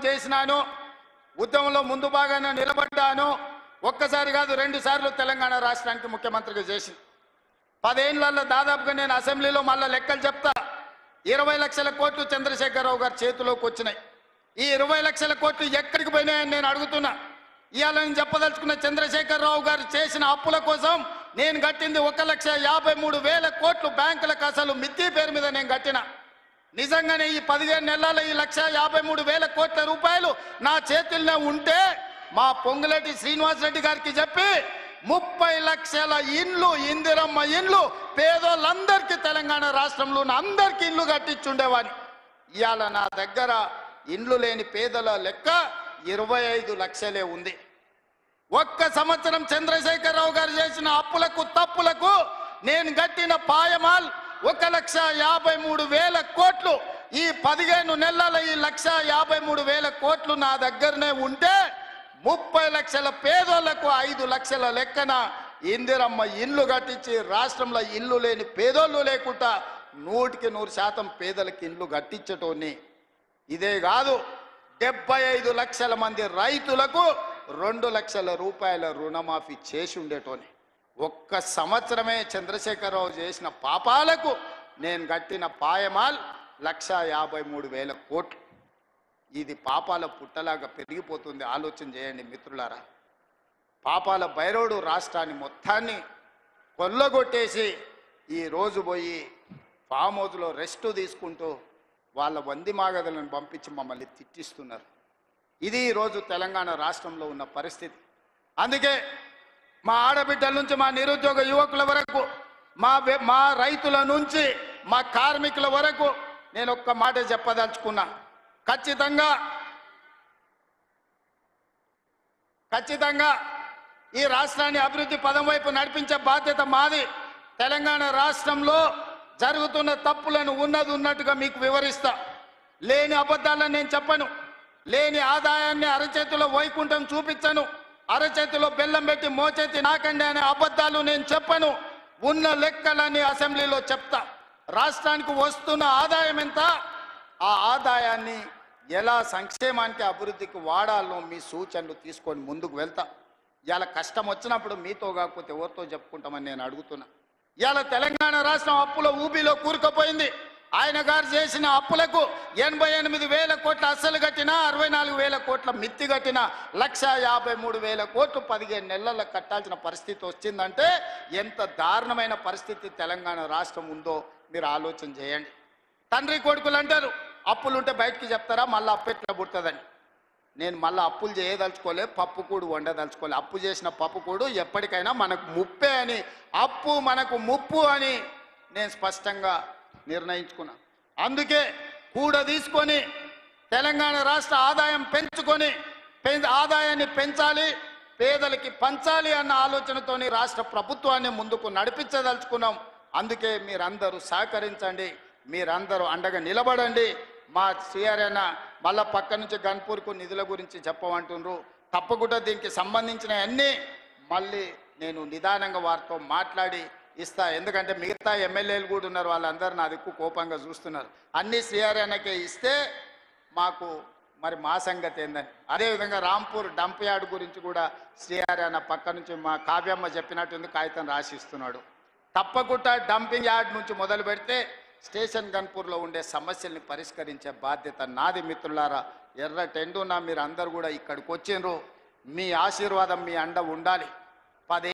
చేసినాను, ఉద్యమంలో ముందు భాగాన నిలబడ్డాను. ఒక్కసారి కాదు 2 సార్లు తెలంగాణ రాష్ట్రానికి ముఖ్యమంత్రిగా చేసి 10 ఏళ్లలో దాదాపుగా నేను అసెంబ్లీలో మళ్ళా లెక్కలు చెప్తా. 20 లక్షల కోట్లు చంద్రశేఖరరావు గారి చేతిలోకి వచ్చినాయి. ఈ 20 లక్షల కోట్లు ఎక్కడికి పోయినాయని నేను అడుగుతున్నా. ఇవాళ నేను చెప్పదలుచుకున్న చంద్రశేఖరరావు గారు చేసిన అప్పుల కోసం నేను కట్టింది 1,53,000 కోట్లు బ్యాంకులకు అసలు మిత్తి పేరు మీద నేను కట్టిన. నిజంగానే ఈ 15 నెలల ఈ 1,53,000 కోట్ల రూపాయలు నా చేతుల్లో ఉంటే మా పొంగులేటి శ్రీనివాసరెడ్డి గారికి చెప్పి 30 లక్షల ఇండ్లు, ఇందిరమ్మ ఇండ్లు పేదోళ్ళందరికీ తెలంగాణ రాష్ట్రంలో అందరికీ ఇండ్లు కట్టించుండేవాడిని. ఇవాళ నా దగ్గర ఇండ్లు లేని పేదల లెక్క 25 లక్షలే ఉంది. ఒక్క సంవత్సరం చంద్రశేఖరరావు గారు చేసిన అప్పులకు తప్పులకు నేను కట్టిన పాయమాల్ 1,53,000 కోట్లు. ఈ 15 నెలల ఈ 1,53,000 కోట్లు నా దగ్గరనే ఉంటే 30 లక్షల పేదోళ్లకు 5 లక్షల లెక్కన ఇందిరమ్మ ఇల్లు కట్టించి రాష్ట్రంలో ఇల్లు లేని పేదోళ్ళు లేకుండా 100% పేదలకు ఇల్లు కట్టించటోని. ఇదే కాదు 75 లక్షల మంది రైతులకు 2 లక్షల రూపాయల రుణమాఫీ చేసి ఉండేటోని. ఒక్క సంవత్సరమే చంద్రశేఖరరావు చేసిన పాపాలకు నేను కట్టిన పాయమాల్ 1,53,000 కోట్లు. ఇది పాపాల పుట్టలాగా పెరిగిపోతుంది. ఆలోచన చేయండి మిత్రులారా. పాపాల భైరవుడు రాష్ట్రాన్ని మొత్తాన్ని కొల్లగొట్టేసి ఈ రోజు పోయి ఫామ్ హౌస్లో రెస్ట్ తీసుకుంటూ వాళ్ళ వంది మాగదులను పంపించి మమ్మల్ని తిట్టిస్తున్నారు. ఇది ఈరోజు తెలంగాణ రాష్ట్రంలో ఉన్న పరిస్థితి. అందుకే మా ఆడబిడ్డల నుంచి మా నిరుద్యోగ యువకుల వరకు, మా రైతుల నుంచి మా కార్మికుల వరకు నేను ఒక్క మాట చెప్పదలుచుకున్నా. ఖచ్చితంగా ఈ రాష్ట్రాన్ని అభివృద్ధి పదం వైపు నడిపించే బాధ్యత మాది. తెలంగాణ రాష్ట్రంలో జరుగుతున్న తప్పులను ఉన్నది ఉన్నట్టుగా మీకు వివరిస్తా. లేని అబద్ధాలను నేను చెప్పను. లేని ఆదాయాన్ని అరచేతిలో వైకుంఠం చూపించను. అరచేతిలో బెల్లం పెట్టి మోచేతి నాకండి అనే అబద్ధాలు నేను చెప్పను. ఉన్న లెక్కలన్నీ అసెంబ్లీలో చెప్తా. రాష్ట్రానికి వస్తున్న ఆదాయం ఎంత, ఆ ఆదాయాన్ని ఎలా సంక్షేమానికి అభివృద్ధికి వాడాలో మీ సూచనలు తీసుకొని ముందుకు వెళ్తా. ఇలా కష్టం వచ్చినప్పుడు మీతో కాకపోతే ఎవరితో చెప్పుకుంటామని నేను అడుగుతున్నా. ఇలా తెలంగాణ రాష్ట్రం అప్పుల ఊబిలో కూరుకుపోయింది. ఆయన గారు చేసిన అప్పులకు 88,000 కోట్ల అస్సలు కట్టినా, 64,000 కోట్ల మిత్తి కట్టినా 1,53,000 కోట్లు 15 నెలల్లో కట్టాల్సిన పరిస్థితి వచ్చిందంటే ఎంత దారుణమైన పరిస్థితి తెలంగాణ రాష్ట్రం ఉందో మీరు ఆలోచన చేయండి. తండ్రి కొడుకులు అంటారు అప్పులుంటే బయటికి చెప్తారా, మళ్ళీ అప్పు ఎట్లా పుడుతుందని. నేను మళ్ళీ అప్పులు చేయదలుచుకోలే, పప్పు కూడు వండదలుచుకోలే. అప్పు చేసిన పప్పు కూడు ఎప్పటికైనా మనకు ముప్పే అని, అప్పు మనకు ముప్పు అని నేను స్పష్టంగా నిర్ణయించుకున్నా. అందుకే కూడ తీసుకొని తెలంగాణ రాష్ట్ర ఆదాయం పెంచుకొని ఆదాయాన్ని పెంచాలి, పేదలకి పంచాలి అన్న ఆలోచనతోని రాష్ట్ర ప్రభుత్వాన్ని ముందుకు నడిపించదలుచుకున్నాం. అందుకే మీరందరూ సహకరించండి, మీరందరూ అండగా నిలబడండి. మా సిఆర్ఎన మళ్ళా పక్క నుంచి గన్పూర్కు నిధుల గురించి చెప్పమంటుండ్రు. తప్పకుండా దీనికి సంబంధించిన అన్నీ మళ్ళీ నేను నిదానంగా వారితో మాట్లాడి ఇస్తా. ఎందుకంటే మిగతా ఎమ్మెల్యేలు కూడా ఉన్నారు, వాళ్ళందరూ నా దిక్కు కోపంగా చూస్తున్నారు. అన్నీ సిఆర్ఎనకే ఇస్తే మాకు మరి మా సంగతి ఏందని. అదేవిధంగా రాంపూర్ డంప్ యార్డ్ గురించి కూడా సిఆర్ఎన పక్క నుంచి మా కావ్యమ్మ చెప్పినట్టుంది కాగితం రాసిస్తున్నాడు. తప్పకుండా డంపింగ్ యార్డ్ నుంచి మొదలు పెడితే స్టేషన్ గన్పూర్లో ఉండే సమస్యల్ని పరిష్కరించే బాధ్యత నాది. మిత్రులారా, ఎర్ర టెండున మీరు అందరూ కూడా ఇక్కడికి వచ్చిండ్రు. మీ ఆశీర్వాదం, మీ అండ ఉండాలి. 10